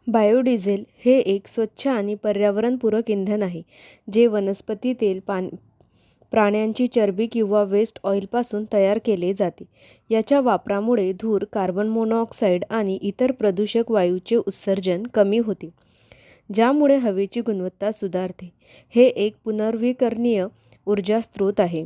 Biodiesel हे एक स्वच्छ आणि पर्यावरणपूरक इंधन आहे, जे वनस्पती तेल, प्राण्यांची चरबी किंवा वेस्ट ऑइलपासून तयार केले जाते. याच्या वापरामुळे धूर, कार्बन मोनॉक्साईड आणि इतर प्रदूषक वायूचे उत्सर्जन कमी होते, ज्यामुळे हवेची गुणवत्ता सुधारते. हे एक पुनर्नवीकरणीय ऊर्जा स्रोत आहे,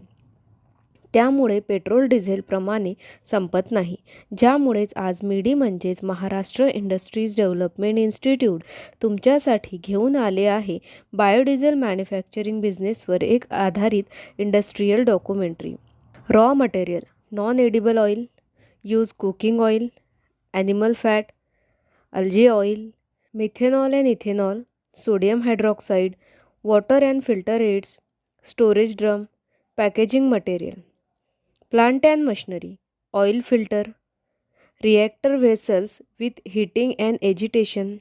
त्यामुळे पेट्रोल डिझेलप्रमाणे संपत नाही. ज्यामुळेच आज मिडी म्हणजेच महाराष्ट्र इंडस्ट्रीज डेव्हलपमेंट इन्स्टिट्यूट तुमच्यासाठी घेऊन आले आहे बायोडिझेल मॅन्युफॅक्चरिंग बिझनेसवर एक आधारित industrial documentary. Raw material: non edible oil, use cooking oil, animal fat, algae oil, methanol and ethanol, sodium hydroxide, water and filter aids, storage drum, packaging material. Plant and machinery: oil filter, reactor vessels with heating and agitation,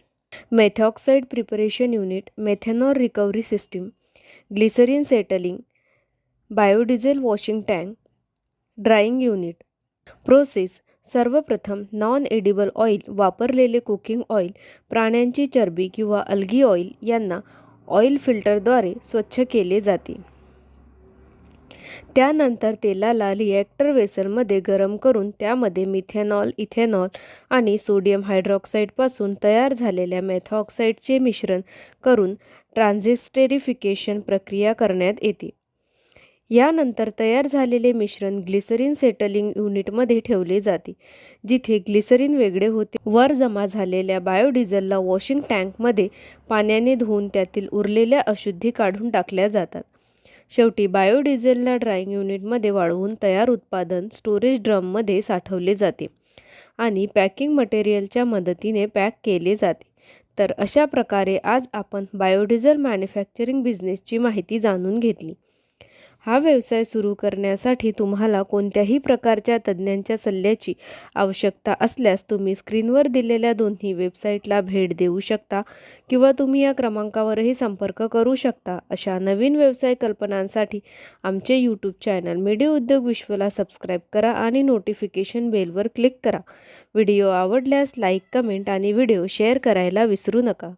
methoxide preparation unit, methanol recovery system, glycerine settling, biodiesel washing tank, drying unit. Process: सर्वप्रथम non edible oil, वापरलेले cooking oil, प्राण्यांची चरबी किंवा algae oil यांना oil फिल्टरद्वारे स्वच्छ केले जाते. त्यानंतर तेलाला रिॲक्टर व्हेसलमध्ये गरम करून त्यामध्ये मिथेनॉल, इथेनॉल आणि सोडियम हायड्रॉक्साईडपासून तयार झालेल्या मेथॉक्साईडचे मिश्रण करून ट्रान्झिस्टेरिफिकेशन प्रक्रिया करण्यात येते. यानंतर तयार झालेले मिश्रण ग्लिसरीन सेटलिंग युनिटमध्ये ठेवले जाते, जिथे ग्लिसरीन वेगळे होते. वर जमा झालेल्या बायोडिझेलला वॉशिंग टँकमध्ये पाण्याने धुवून त्यातील उरलेल्या अशुद्धी काढून टाकल्या जातात. शेवटी बायोडिझेलला ड्राईंग युनिटमध्ये वाळवून तयार उत्पादन स्टोरेज ड्रममध्ये साठवले जाते आणि पॅकिंग मटेरियलच्या मदतीने पॅक केले जाते. तर अशा प्रकारे आज आपण बायोडिझेल मॅन्युफॅक्चरिंग बिझनेसची माहिती जाणून घेतली. हा व्यवसाय सुरू करण्यासाठी तुम्हाला कोणत्याही प्रकारच्या तज्ज्ञांच्या सल्ल्याची आवश्यकता असल्यास तुम्ही स्क्रीनवर दिलेल्या दोन्ही वेबसाईटला भेट देऊ शकता किंवा तुम्ही या क्रमांकावरही संपर्क करू शकता. अशा नवीन व्यवसाय कल्पनांसाठी आमचे यूट्यूब चॅनल मिडी उद्योग विश्वला सबस्क्राईब करा आणि नोटिफिकेशन बेलवर क्लिक करा. व्हिडिओ आवडल्यास लाईक, कमेंट आणि व्हिडिओ शेअर करायला विसरू नका.